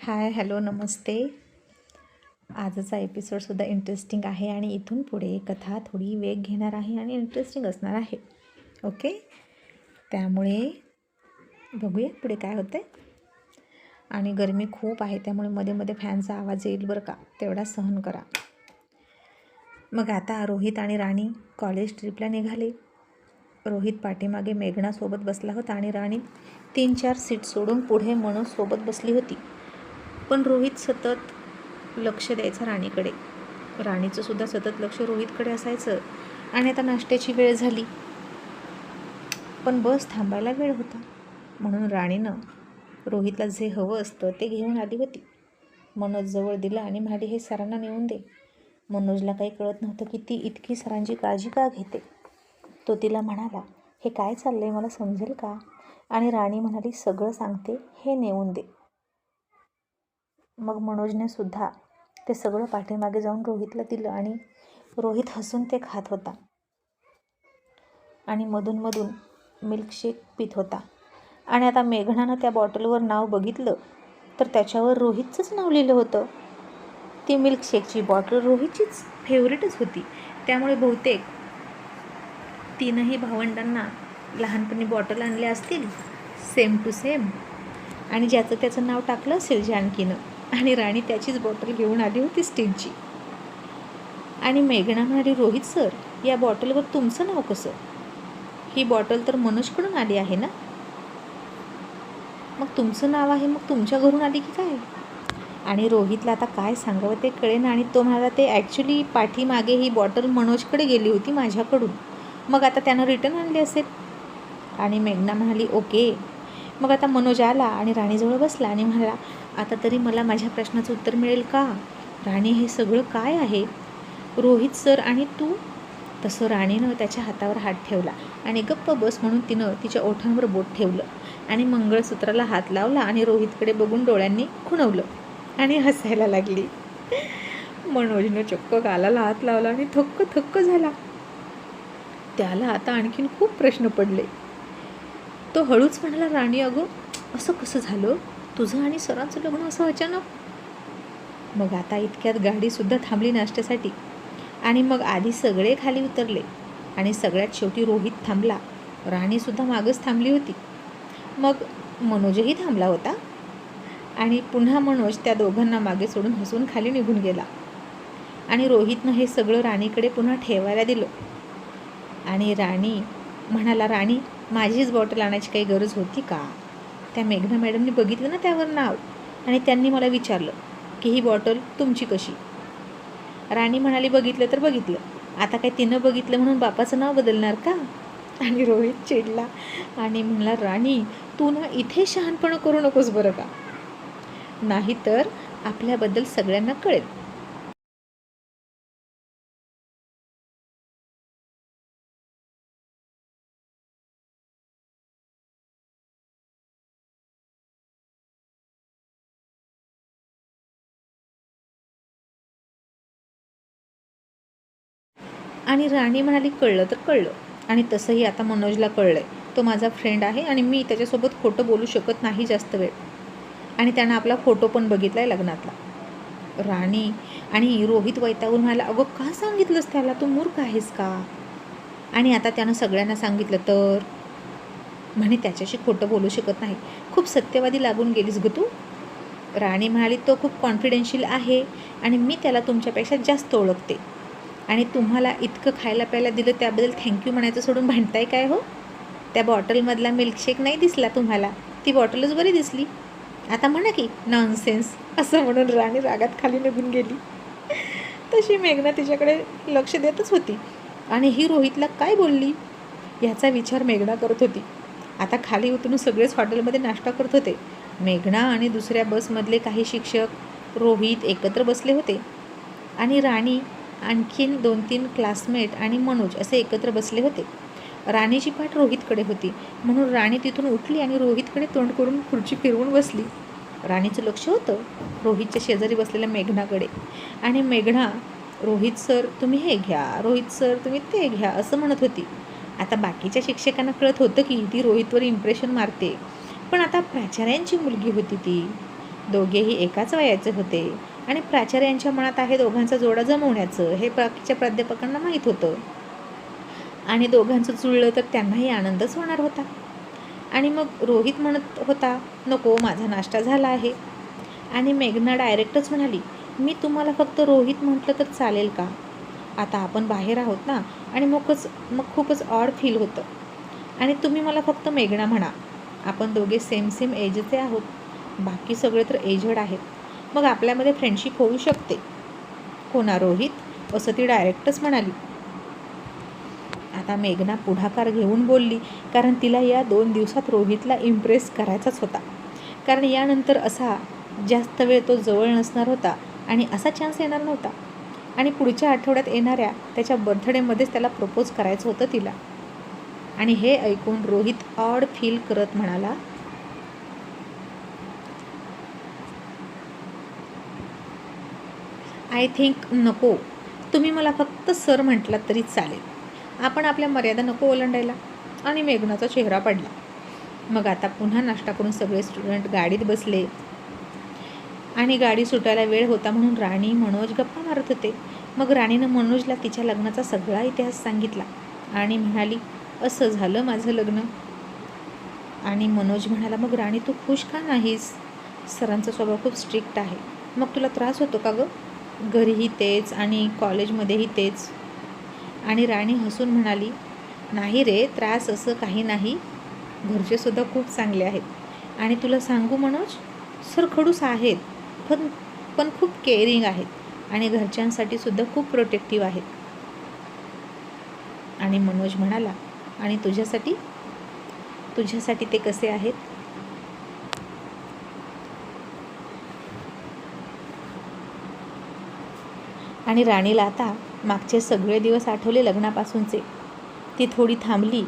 हाय, hello, नमस्ते. आजचा एपिसोडसुद्धा interesting आहे आणि इथून पुढे कथा थोडी वेग घेणार आहे आणि इंटरेस्टिंग असणार आहे. ओके, त्यामुळे बघूया पुढे काय होतं आहे. आणि गरमी खूप आहे, त्यामुळे मध्ये मध्ये फॅनचा आवाज येईल बरं का, तेवढा सहन करा. मग आता रोहित आणि राणी कॉलेज ट्रिपला निघाले. रोहित पाठीमागे मेघनासोबत बसला होता आणि राणी 3-4 सीट सोडून पुढे मनोजसोबत बसली होती. पण रोहित सतत लक्ष द्यायचं राणीकडे. राणीचं सुद्धा सतत लक्ष रोहितकडे असायचं. आणि आता नाश्त्याची वेळ झाली, पण बस थांबायला वेळ होता. म्हणून राणीनं रोहितला जे हवं असतं ते घेऊन आली होती. मनोज जवळ दिलं आणि म्हणाली, हे सरांना नेऊन दे. मनोजला काही कळत नव्हतं की ती इतकी सरांची काळजी का घेते. तो तिला म्हणाला, हे काय चाललंय, मला समजेल का? आणि राणी म्हणाली, सगळं सांगते, हे नेऊन दे. मग मनोजने सुद्धा ते सगळं पाठीमागे जाऊन रोहितला दिलं आणि रोहित हसून ते खात होता आणि मधून मिल्कशेक पित होता. आणि आता मेघनानं त्या बॉटलवर नाव बघितलं तर त्याच्यावर रोहितचंच नाव लिहिलं होतं. ती मिल्कशेकची बॉटल रोहितचीच फेवरेटच होती. त्यामुळे बहुतेक तीनही भावंडांना लहानपणी बॉटल आणल्या असतील सेम टू सेम, आणि ज्याचं त्याचं नाव टाकलं असेल जानकीनं. आणि राणी त्याचीच बॉटल घेऊन आली होती स्टीलची. आणि मेघना म्हणाली, रोहित सर, या बॉटलवर तुमचं नाव कसं? ही बॉटल तर मनोजकडून आली आहे ना? मग तुमचं नाव आहे, मग तुमच्या घरून आली की काय? आणि रोहितला आता काय सांगावं ते कळेना. आणि तो म्हणाला, ते ॲक्च्युली पाठीमागे ही बॉटल मनोजकडे गेली होती माझ्याकडून, मग आता त्यानं रिटर्न आणली असेल. आणि मेघना म्हणाली, ओके. मग आता मनोज आला आणि राणीजवळ बसला आणि म्हणाला, आता तरी मला माझ्या प्रश्नाचं उत्तर मिळेल का? राणी, हे सगळं काय आहे? रोहित सर आणि तू? तसं राणीनं त्याच्या हातावर हात ठेवला आणि गप्प बस म्हणून तिनं तिच्या ओठांवर बोट ठेवलं आणि मंगळसूत्राला हात लावला आणि रोहितकडे बघून डोळ्यांनी खुणवलं आणि हसायला लागली. मनोजनं चक्क गालाला हात लावला आणि थक्क झाला. त्याला आता आणखीन खूप प्रश्न पडले. तो हळूच म्हणाला, राणी, अगं असं कसं झालं तुझं आणि सरांचं लग्न असं अचानक? मग आता इतक्यात गाडीसुद्धा थांबली नाश्त्यासाठी. आणि मग आधी सगळे खाली उतरले आणि सगळ्यात शेवटी रोहित थांबला. राणीसुद्धा मागच थांबली होती. मग मनोजही थांबला होता आणि पुन्हा मनोज त्या दोघांना मागे सोडून हसून खाली निघून गेला. आणि रोहितनं हे सगळं राणीकडे पुन्हा ठेवायला दिलं. आणि राणी म्हणाला, राणी, माझीच बॉटल आणायची काही गरज होती का? त्या मेघना मॅडमनी बघितलं ना त्यावर नाव, आणि त्यांनी मला विचारलं की ही बॉटल तुमची कशी? राणी म्हणाली, बघितलं तर बघितलं, आता काय तिनं बघितलं म्हणून बापाचं नाव बदलणार का? आणि रोहित चिडला आणि म्हणला, राणी, तू ना इथे शहाणपणा करू नकोस बरं का, नाही तर आपल्याबद्दल सगळ्यांना कळेल. आणि राणी म्हणाली, कळलं तर कळलं, आणि तसंही आता मनोजला कळलं आहे. तो माझा फ्रेंड आहे आणि मी त्याच्यासोबत खोटं बोलू शकत नाही जास्त वेळ. आणि त्यानं आपला फोटो पण बघितला आहे लग्नातला. राणी आणि रोहित वैतागून म्हणाला, अगं का सांगितलंस त्याला, तू मूर्ख आहेस का? आणि आता त्यानं सगळ्यांना सांगितलं तर म्हणे त्याच्याशी खोटं बोलू शकत नाही. खूप सत्यवादी लागून गेलीस ग तू. राणी म्हणाली, तो खूप कॉन्फिडेन्शियल आहे आणि मी त्याला तुमच्यापेक्षा जास्त ओळखते. आणि तुम्हाला इतकं खायला प्यायला दिलं त्याबद्दल थँक्यू म्हणायचं सोडून भांडताय काय हो? त्या बॉटलमधला मिल्कशेक नाही दिसला तुम्हाला, ती बॉटलच बरी दिसली. आता म्हणा की नॉनसेन्स, असं म्हणून राणी रागात खाली निघून गेली. तशी मेघना तिच्याकडे लक्ष देतच होती आणि ही रोहितला काय बोलली ह्याचा विचार मेघना करत होती. आता खाली उतरून सगळेच हॉटेलमध्ये नाश्ता करत होते. मेघना आणि दुसऱ्या बसमधले काही शिक्षक, रोहित एकत्र बसले होते आणि राणी, आणखीन 2-3 क्लासमेट आणि मनोज असे एकत्र बसले होते. राणीची पाठ रोहितकडे होती म्हणून राणी तिथून उठली आणि रोहितकडे तोंड करून खुर्ची फिरवून बसली. राणीचं लक्ष होतं रोहितच्या शेजारी बसलेल्या मेघनाकडे. आणि मेघना, रोहित सर तुम्ही हे घ्या, रोहित सर तुम्ही ते घ्या, असं म्हणत होती. आता बाकीच्या शिक्षकांना कळत होतं की ती रोहितवर इम्प्रेशन मारते, पण आता प्राचार्यांची मुलगी होती ती. दोघेही एकाच वयाचे होते आणि प्राचार्यांच्या मनात आहे दोघांचा जोडा जमवण्याचं हे बाकीच्या प्राध्यापकांना माहीत होतं. आणि दोघांचं जुळलं तर त्यांनाही आनंदच होणार होता. आणि मग रोहित म्हणत होता, नको, माझा नाश्ता झाला आहे. आणि मेघना डायरेक्टच म्हणाली, मी तुम्हाला फक्त रोहित म्हटलं तर चालेल का? आता आपण बाहेर आहोत ना, आणि मग खूपच ऑड फील होतं. आणि तुम्ही मला फक्त मेघना म्हणा. आपण दोघे सेम एजचे आहोत. बाकी सगळे तर एजड आहेत. मग आपल्यामध्ये फ्रेंडशिप होऊ शकते. हो ना रोहित, असं ती डायरेक्टच म्हणाली. आता मेघना पुढाकार घेऊन बोलली, कारण तिला या 2 दिवसात रोहितला इम्प्रेस करायचाच होता. कारण यानंतर असा जास्त वेळ तो जवळ नसणार होता आणि असा चान्स येणार नव्हता. आणि पुढच्या आठवड्यात येणाऱ्या त्याच्या बर्थडेमध्येच त्याला प्रपोज करायचं होतं तिला. आणि हे ऐकून रोहित ऑड फील करत म्हणाला, आय थिंक नको, तुम्ही मला फक्त सर म्हटलात तरी चालेल. आपण आपल्या मर्यादा नको ओलांडायला. आणि मेघनाचा चेहरा पडला. मग आता पुन्हा नाश्ता करून सगळे स्टुडंट गाडीत बसले. आणि गाडी सुटायला वेळ होता म्हणून राणी मनोज गप्पा मारत होते. मग राणीनं मनोजला तिच्या लग्नाचा सगळा इतिहास सांगितला आणि म्हणाली, असं झालं माझं लग्न. आणि मनोज म्हणाला, मग राणी तू खुश का नाहीस? सरांचा स्वभाव खूप स्ट्रिक्ट आहे. मग तुला त्रास होतो का गं? घरीही तेच आणि कॉलेजमध्येही तेच. आणि राणी हसून म्हणाली, नाही रे, त्रास असं काही नाही. घरचेसुद्धा खूप चांगले आहेत. आणि तुला सांगू मनोज, सर खडूस आहेत, पण खूप केअरिंग आहेत आणि घरच्यांसाठी सुद्धा खूप प्रोटेक्टिव्ह आहेत. आणि मनोज म्हणाला, आणि तुझ्यासाठी ते कसे आहेत? आणि राणीला आता मागचे सगळे दिवस आठवले लग्नापासूनचे. ती थोडी थांबली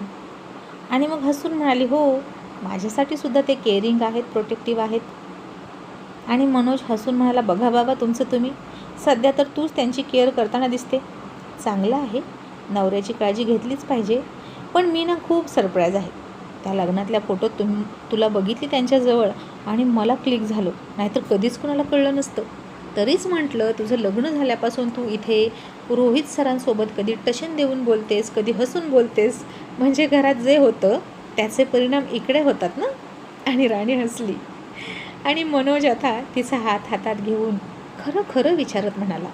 आणि मग हसून म्हणाली, हो, माझ्यासाठी सुद्धा ते केअरिंग आहेत, प्रोटेक्टिव्ह आहेत. आणि मनोज हसून म्हणाला, बघा बाबा तुमचं तुम्ही, सध्या तर तूच त्यांची केअर करताना दिसते. चांगलं आहे, नवऱ्याची काळजी घेतलीच पाहिजे. पण मी ना खूप सरप्राईज आहे. त्या लग्नातल्या फोटोत तुला बघितली त्यांच्याजवळ आणि मला क्लिक झालं, नाहीतर कधीच कुणाला कळलं नसतं. तरीच म्हटलं, तुझं लग्न झाल्यापासून तू इथे रोहित सरांसोबत कधी टशन देऊन बोलतेस, कधी हसून बोलतेस. म्हणजे घरात जे होतं त्याचे परिणाम इकडे होतात ना. आणि राणी हसली. आणि मनोज आता तिचा हात हातात घेऊन खरं खरं विचारत म्हणाला,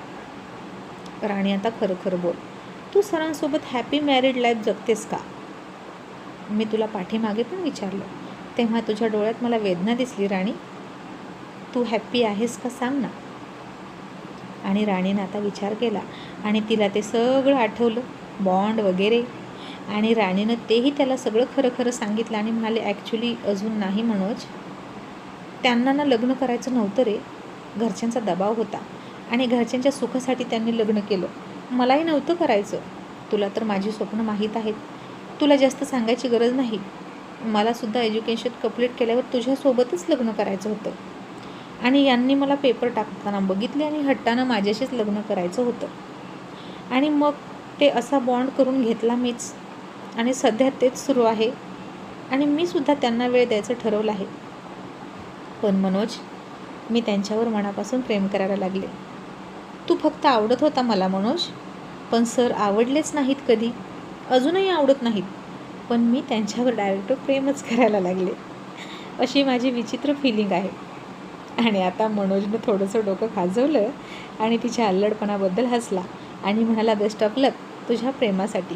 राणी आता खरं खरं बोल, तू सरांसोबत हॅपी मॅरिड लाईफ जगतेस का? मी तुला पाठीमागे पण विचारलं, तेव्हा तुझ्या डोळ्यात मला वेदना दिसली. राणी, तू हॅप्पी आहेस का सांग ना. आणि राणीनं आता विचार केला आणि तिला ते सगळं आठवलं, बॉन्ड वगैरे. आणि राणीनं तेही त्याला सगळं खरं खरं सांगितलं आणि म्हणाले, ॲक्च्युली अजून नाही मनोज, त्यांना ना लग्न करायचं नव्हतं रे. घरच्यांचा दबाव होता आणि घरच्यांच्या सुखासाठी त्यांनी लग्न केलं. मलाही नव्हतं करायचं. तुला तर माझी स्वप्न माहीत आहेत, तुला जास्त सांगायची गरज नाही. मलासुद्धा एज्युकेशन कंप्लीट केल्यावर तुझ्यासोबतच लग्न करायचं होतं. आणि यांनी मला पेपर टाकताना बघितले आणि हट्टानं माझ्याशीच लग्न करायचं होतं. आणि मग ते असा बॉन्ड करून घेतला मीच. आणि सध्या तेच सुरू आहे. आणि मी सुद्धा त्यांना वेळ द्यायचं ठरवलं आहे. पण मनोज, मी त्यांच्यावर मनापासून प्रेम करायला लागले. तू फक्त आवडत होता मला मनोज, पण सर आवडलेच नाहीत कधी, अजूनही आवडत नाहीत. पण मी त्यांच्यावर डायरेक्ट प्रेमच करायला लागले. अशी माझी विचित्र फिलिंग आहे. आणि आता मनोजनं थोडंसं डोकं खाजवलं आणि तिच्या अल्लडपणाबद्दल हसला आणि म्हणाला, बेस्ट ऑफ लक तुझ्या प्रेमासाठी.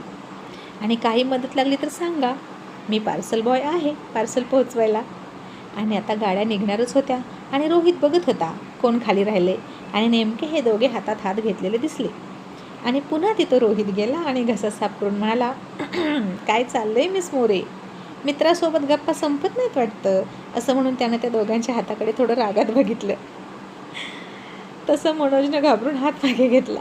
आणि काही मदत लागली तर सांगा, मी पार्सल बॉय आहे पार्सल पोहोचवायला. आणि आता गाड्या निघणारच होत्या आणि रोहित बघत होता कोण खाली राहिले. आणि नेमके हे दोघे हातात हात घेतलेले दिसले. आणि पुन्हा तिथं रोहित गेला आणि घसा साफ करून म्हणाला, काय चाललंय मिस मोरे, मित्रासोबत गप्पा संपत नाहीत वाटतं. असं म्हणून त्यानं त्या दोघांच्या हाताकडे थोडं रागात बघितलं. तसं मनोजनं घाबरून हात मागे घेतला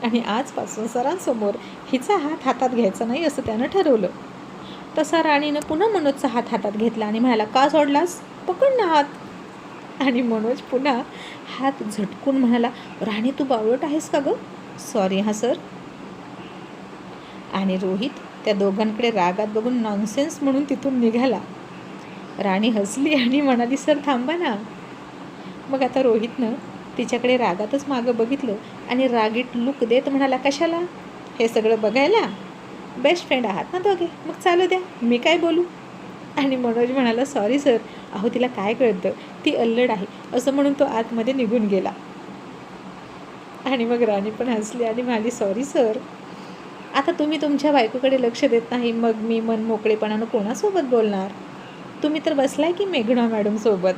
आणि आजपासून सरांसमोर हिचा हात हातात घ्यायचा नाही असं त्यानं ठरवलं. तसा राणीनं पुन्हा मनोजचा हात हातात घेतला आणि म्हणाला, का सोडलास, पकड ना हात. आणि मनोज पुन्हा हात झटकून म्हणाला, राणी तू बावळट आहेस का गं? सॉरी हां सर. आणि रोहित त्या दोघांकडे रागात बघून नॉनसेन्स म्हणून तिथून निघाला. राणी हसली आणि म्हणाली, सर थांबा ना. मग आता रोहितनं तिच्याकडे रागातच मागं बघितलं आणि रागीट लुक देत म्हणाला, कशाला हे सगळं बघायला? बेस्ट फ्रेंड आहात ना दोघे, मग चालू द्या, मी काय बोलू? आणि मनोज म्हणाला, सॉरी सर. अहो तिला काय कळतं, ती अल्लड आहे असं म्हणून तो आतमध्ये निघून गेला. आणि मग राणी पण हसली आणि म्हणाली, सॉरी सर. आता तुम्ही तुमच्या बायकोकडे लक्ष देत नाही, मग मी मन मोकळेपणानं कोणासोबत बोलणार? तुम्ही तर बसलाय की मेघना मॅडम सोबत.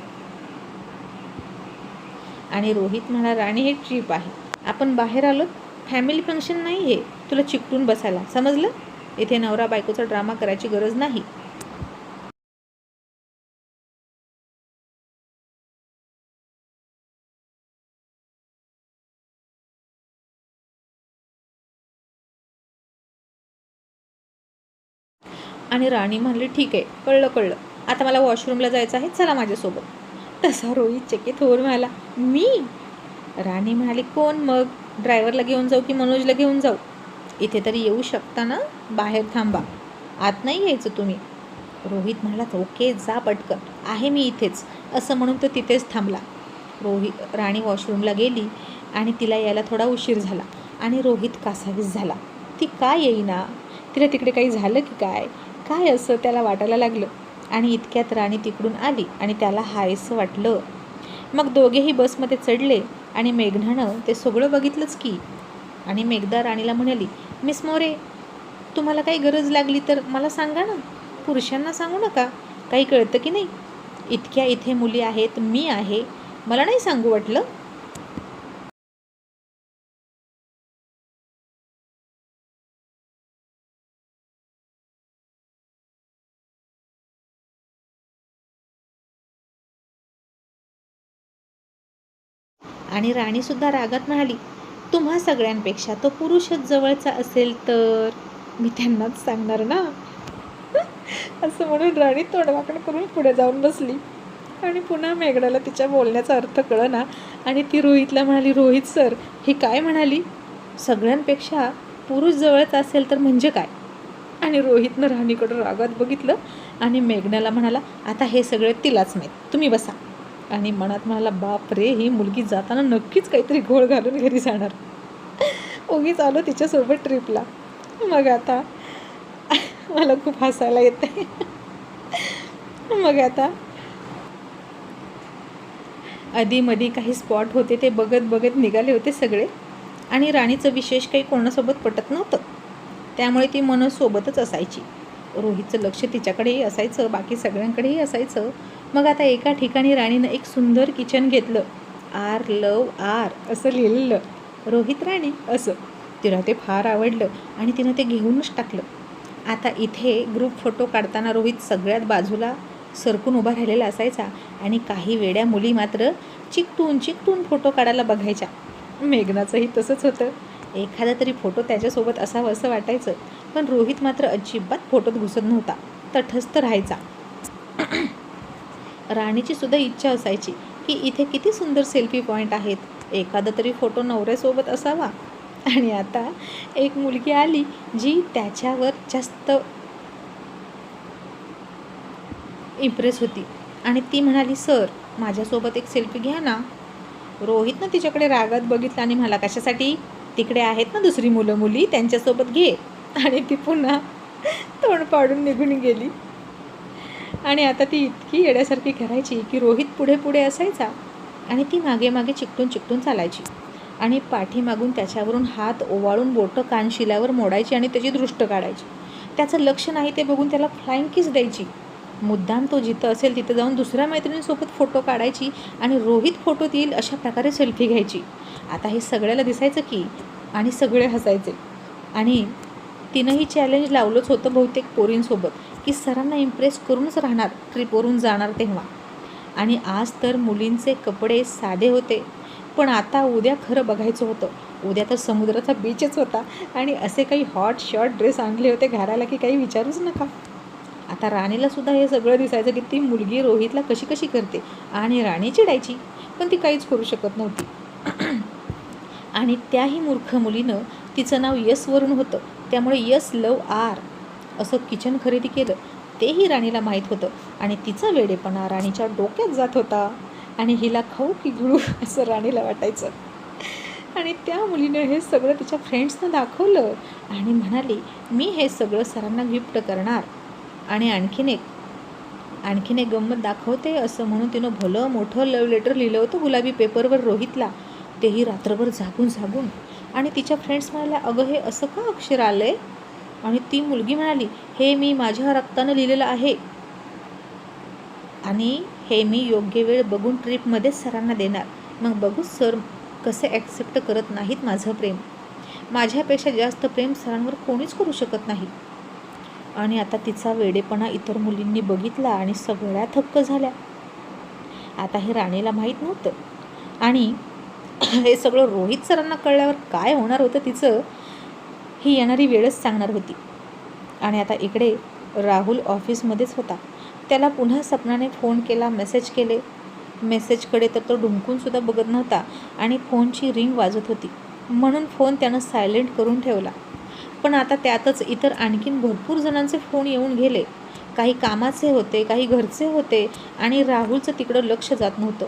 आणि रोहित म्हणाला, राणी हे ट्रीप आहे, आपण बाहेर आलो, फॅमिली फंक्शन नाही हे तुला चिकटून बसायला, समजलं? इथे नवरा बायकोचा ड्रामा करायची गरज नाही. आणि राणी म्हणली, ठीक आहे, कळलं, आता मला वॉशरूमला जायचं आहे, चला माझ्यासोबत. तसा रोहित चकित होऊन म्हणाला, मी? राणी म्हणाली, कोण मग? ड्रायव्हरला घेऊन जाऊ की मनोजला घेऊन जाऊ? इथे तरी येऊ शकता ना, बाहेर थांबा, आत नाही यायचं तुम्ही. रोहित म्हणाला, ओके जा पटकन, आहे मी इथेच, असं म्हणून तो तिथेच थांबला. राणी वॉशरूमला गेली आणि तिला यायला थोडा उशीर झाला आणि रोहित कासावीस झाला. ती का येईना? तिला तिकडे काही झालं की काय असं त्याला वाटायला लागलं. आणि इतक्यात राणी तिकडून आली आणि त्याला हायसं वाटलं. मग दोघेही बसमध्ये चढले आणि मेघनानं ते सगळं बघितलंच की. आणि मेघदा राणीला म्हणाली, मिस मोरे, तुम्हाला काही गरज लागली तर मला सांगा ना, पुरुषांना सांगू नका, काही कळतं की नाही? इतक्या इथे मुली आहेत, मी आहे, मला नाही सांगू वाटलं? आणि राणीसुद्धा रागात म्हणाली, तुम्हा सगळ्यांपेक्षा तो पुरुषच जवळचा असेल तर मी त्यांनाच सांगणार ना. असं म्हणून राणी तोंडवाकड करून पुढे जाऊन बसली. आणि पुन्हा मेघडाला तिच्या बोलण्याचा अर्थ कळना आणि ती रोहितला म्हणाली, रोहित सर ही काय म्हणाली? सगळ्यांपेक्षा पुरुष जवळचा असेल तर म्हणजे काय? आणि रोहितनं राणीकडं रागात बघितलं आणि मेघनाला म्हणाला, आता हे सगळे तिलाच माहीत, तुम्ही बसा. आणि मनात म्हणाला, बाप रे, ही मुलगी जाताना नक्कीच काहीतरी घोळ घालून घरी जाणार, उगीच आलो तिच्यासोबत ट्रिपला. मग आता मला खूप हसायला येते. मग आता आधीमध्ये काही स्पॉट होते ते बघत निघाले होते सगळे. आणि राणीचं विशेष काही कोणासोबत पटत नव्हतं, त्यामुळे ती मनोज सोबतच असायची. रोहितचं लक्ष तिच्याकडेही असायचं, बाकी सगळ्यांकडेही असायचं. मग आता एका ठिकाणी राणीनं एक सुंदर किचन घेतलं, आर लव आर असं लिहिलेलं, रोहित राणी असं. तिला ते फार आवडलं आणि तिनं ते घेऊनच टाकलं. आता इथे ग्रुप फोटो काढताना रोहित सगळ्यात बाजूला सरकून उभा राहिलेला असायचा आणि काही वेड्या मुली मात्र चिकटून फोटो काढायला बघायच्या. मेघनाचंही तसंच होतं, एखादा तरी फोटो त्याच्यासोबत असावं असं वाटायचं, पण रोहित मात्र अजिबात फोटोत घुसत नव्हता, तटस्थ राहायचा. राणीची सुद्धा इच्छा असायची की इथे किती सुंदर सेल्फी पॉईंट आहेत, एखादा तरी फोटो नवऱ्यासोबत असावा. आणि आता एक मुलगी आली जी त्याच्यावर जास्त इम्प्रेस होती आणि ती म्हणाली, सर माझ्यासोबत एक सेल्फी घ्या ना. रोहितनं तिच्याकडे रागात बघितलं आणि म्हणाला, कशासाठी? तिकडे आहेत ना दुसरी मुली, त्यांच्यासोबत घे. आणि ती पुन्हा तोंड पाडून निघून गेली. आणि आता ती इतकी येड्यासारखी करायची की रोहित पुढे असायचा आणि ती मागे चिकटून चालायची आणि पाठीमागून त्याच्यावरून हात ओवाळून बोटं कानशिलावर मोडायची आणि त्याची दृष्ट काढायची. त्याचं लक्ष नाही ते बघून त्याला फ्लाइंग किस द्यायची. मुद्दाम तो जिथं असेल तिथं जाऊन दुसऱ्या मैत्रिणींसोबत फोटो काढायची आणि रोहित फोटोत येईल अशा प्रकारे सेल्फी घ्यायची. आता हे सगळ्याला दिसायचं की, आणि सगळे हसायचे. आणि तिनंही चॅलेंज लावलंच होतं बहुतेक पोरींसोबत की सरांना इम्प्रेस करूनच राहणार ट्रिपवरून जाणार तेव्हा. आणि आज तर मुलींचे कपडे साधे होते, पण आता उद्या खरं बघायचं होतं. उद्या तर समुद्राचा बीचच होता आणि असे काही हॉट शॉर्ट ड्रेस आणले होते घालायला की काही विचारूच नका. आता राणीलासुद्धा हे सगळं दिसायचं की ती मुलगी रोहितला कशी करते आणि राणी चिडायची, पण ती काहीच करू शकत नव्हती. आणि त्याही मूर्ख मुलीनं तिचं नाव यसवरून होतं, त्यामुळे यस लव आर असं किचन खरेदी केलं. तेही राणीला माहीत होतं आणि तिचा वेडेपणा राणीच्या डोक्यात जात होता. आणि हिला खाऊ की गिळू असं राणीला वाटायचं. आणि त्या मुलीनं हे सगळं तिच्या फ्रेंड्सना दाखवलं आणि म्हणाली, मी हे सगळं सरांना गिफ्ट करणार. आणि आणखीन एक गंमत दाखवते असं म्हणून तिनं भलं मोठं लव्ह लेटर लिहिलं होतं गुलाबी पेपरवर रोहितला, तेही रात्रभर जागून. आणि तिच्या फ्रेंड्स म्हणाल्या, अगं हे असं का अक्षर आलं आहे? आणि ती मुलगी म्हणाली, हे मी माझ्या रक्तानं लिहिलेलं आहे आणि हे मी योग्य वेळ बघून ट्रिपमध्ये सरांना देणार. मग बघू सर कसे ॲक्सेप्ट करत नाहीत माझं प्रेम. माझ्यापेक्षा जास्त प्रेम सरांवर कोणीच करू शकत नाही. आणि आता तिचा वेडेपणा इतर मुलींनी बघितला आणि सगळ्या थक्क झाल्या. आता हे राणीला माहीत नव्हतं आणि हे सगळं रोहित सरांना कळल्यावर काय होणार होतं तिचं, ही येणारी वेळच सांगणार होती. आणि आता इकडे राहुल ऑफिसमध्येच होता. त्याला पुन्हा सपनाने फोन केला, मेसेज केले. मेसेजकडे तर तो ढुंकूनसुद्धा बघत नव्हता आणि फोनची रिंग वाजत होती म्हणून फोन त्यानं सायलेंट करून ठेवला. पण आता त्यातच इतर आणखीन भरपूर जणांचे फोन येऊन गेले. काही कामाचे होते, काही घरचे होते आणि राहुलचं तिकडं लक्ष जात नव्हतं.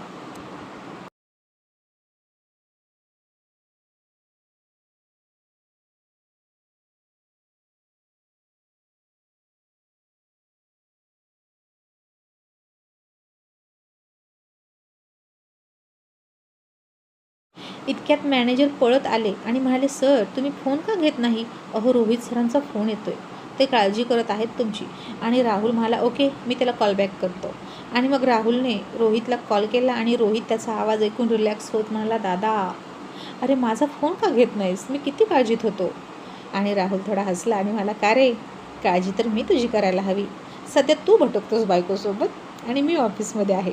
इतक्यात मॅनेजर पळत आले आणि म्हणाले, सर तुम्ही फोन का घेत नाही? अहो रोहित सरांचा फोन येतोय, ते काळजी करत आहेत तुमची. आणि राहुल म्हणाला, ओके मी त्याला कॉल बॅक करतो. आणि मग राहुलने रोहितला कॉल केला आणि रोहित त्याचा आवाज ऐकून रिलॅक्स होत म्हणाला, दादा अरे माझा फोन का घेत नाहीस, मी किती काळजीत होतो. आणि राहुल थोडा हसला आणि म्हणाला, का रे, काळजी तर मी तुझी करायला हवी. सध्या तू भटकतोस बायकोसोबत आणि मी ऑफिसमध्ये आहे,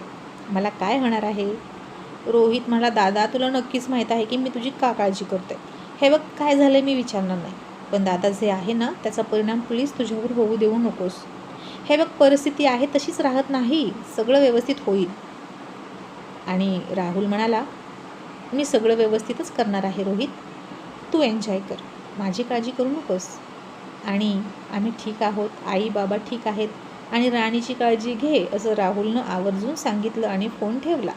मला काय होणार आहे. रोहित म्हणाला, दादा तुला नक्कीच माहीत आहे की मी तुझी का काळजी करते. हे बघ काय झालं मी विचारणार नाही, पण दादा जे आहे ना त्याचा परिणाम प्लीज तुझ्यावर होऊ देऊ नकोस. हे बघ परिस्थिती आहे तशीच राहत नाही, सगळं व्यवस्थित होईल. आणि राहुल म्हणाला, मी सगळं व्यवस्थितच करणार आहे रोहित, तू एन्जॉय कर, माझी काळजी करू नकोस. आणि आम्ही ठीक आहोत, आई बाबा ठीक आहेत आणि राणीची काळजी घे असं राहुलनं आवर्जून सांगितलं आणि फोन ठेवला.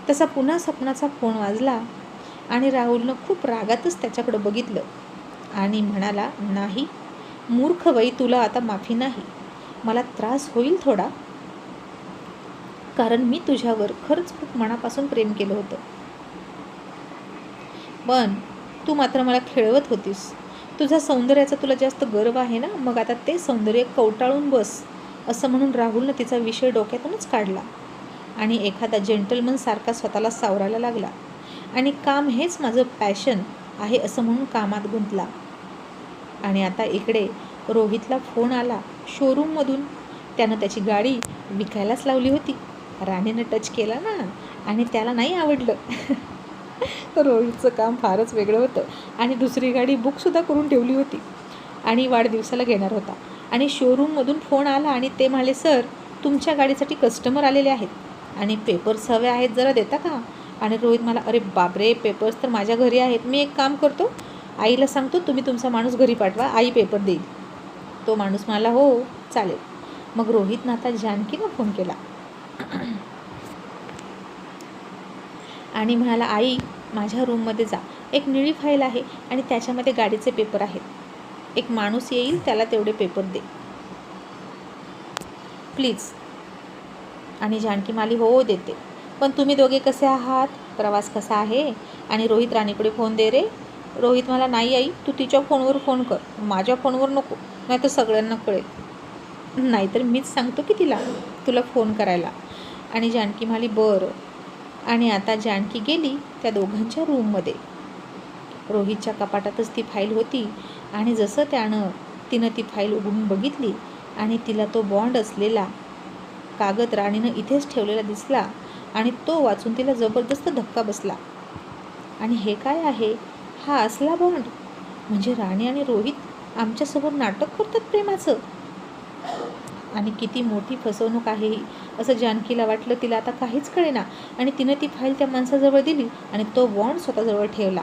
तसा पुन्हा सपनाचा फोन वाजला आणि राहुलनं खूप रागातच त्याच्याकडं बघितलं आणि म्हणाला, नाही मूर्ख बाई, तुला आता माफी नाही. मला त्रास होईल थोडा, कारण मी तुझ्यावर खरंच खूप मनापासून प्रेम केलं होतं, पण तू मात्र मला खेळवत होतीस. तुझ्या सौंदर्याचा तुला जास्त गर्व आहे ना, मग आता ते सौंदर्य कवटाळून बस असं म्हणून राहुलनं तिचा विषय डोक्यातूनच काढला आणि एखादा जेंटलमन सारखा स्वतःला सावरायला लागला. आणि काम हेच माझं पॅशन आहे असं म्हणून कामात गुंतला. आणि आता इकडे रोहितला फोन आला शोरूममधून, त्यानं त्याची गाडी विकायलाच लावली होती. राणीनं टच केला ना आणि त्याला नाही आवडलं. तर रोहितचं काम फारच वेगळं होतं आणि दुसरी गाडी बुकसुद्धा करून ठेवली होती आणि वाढदिवसाला घेणार होता. आणि शोरूममधून फोन आला आणि ते म्हणाले, सर तुमच्या गाडीसाठी कस्टमर आलेले आहेत आणि पेपर्स हवे आहेत, जरा देता का. आणि रोहित मला, अरे बापरे, पेपर्स तर माझ्या घरी आहेत, मी एक काम करतो, आईला सांगतो तुम्ही तुमचा माणूस घरी पाठवा, आई पेपर देईल. तो माणूस म्हणाला, हो चालेल. मग रोहितनं आता जानकीनं फोन केला आणि म्हणाला, आई माझ्या रूममध्ये जा, एक निळी फाईल आहे आणि त्याच्यामध्ये गाडीचे पेपर आहेत, एक माणूस येईल त्याला तेवढे पेपर दे प्लीज. आणि जानकी माली, हो देते, पण तुम्ही दोघे कसे आहात, प्रवास कसा आहे. आणि रोहित, राणीकडे फोन दे रे. रोहित मला, नाही आई तू तिच्या फोनवर फोन कर, माझ्या फोनवर नको, नाही तर सगळ्यांना कळेल, नाहीतर मीच सांगतो की तिला तुला फोन करायला. आणि जानकी म्हणाली, बरं. आणि आता जानकी गेली त्या दोघांच्या रूममध्ये. रोहितच्या कपाटातच ती फाईल होती आणि जसं तिनं ती फाईल उघडून बघितली आणि तिला तो बॉन्ड असलेला कागद राणीनं इथेच ठेवलेला दिसला आणि तो वाचून तिला जबरदस्त धक्का बसला. आणि हे काय आहे, हा असला बॉन्ड, म्हणजे राणी आणि रोहित आमच्यासमोर नाटक करतात प्रेमाचं. आणि किती मोठी फसवणूक आहे ही असं जानकीला वाटलं. तिला आता काहीच कळेना आणि तिनं ती फाईल त्या माणसाजवळ दिली आणि तो बॉन्ड स्वतःजवळ ठेवला.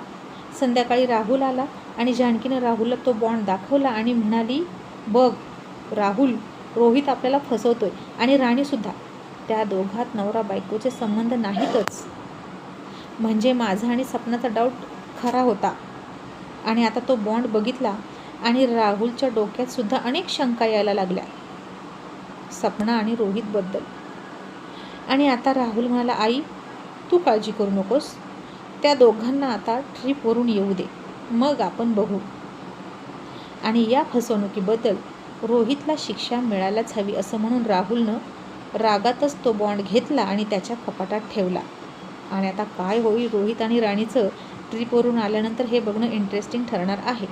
संध्याकाळी राहुल आला आणि जानकीनं राहुलला तो बॉन्ड दाखवला आणि म्हणाली, बघ राहुल, रोहित आपल्याला फसवतोय आणि राणीसुद्धा. त्या दोघात नवरा बायकोचे संबंध नाहीतच. म्हणजे माझा आणि सपनाचा डाऊट खरा होता. आणि आता तो बॉन्ड बघितला आणि राहुलच्या डोक्यात सुद्धा अनेक शंका यायला लागल्या सपना आणि रोहितबद्दल. आणि आता राहुल म्हणाला, आई तू काळजी करू नकोस, त्या दोघांना आता ट्रिपवरून येऊ दे, मग आपण बघू. आणि या फसवणुकीबद्दल रोहितला शिक्षा मिळायलाच हवी असं म्हणून राहुलनं रागातच तो बॉन्ड घेतला आणि त्याच्या कपाटात ठेवला. आणि आता काय होईल रोहित आणि राणीचं ट्रिपवरून आल्यानंतर हे बघणं इंटरेस्टिंग ठरणार आहे.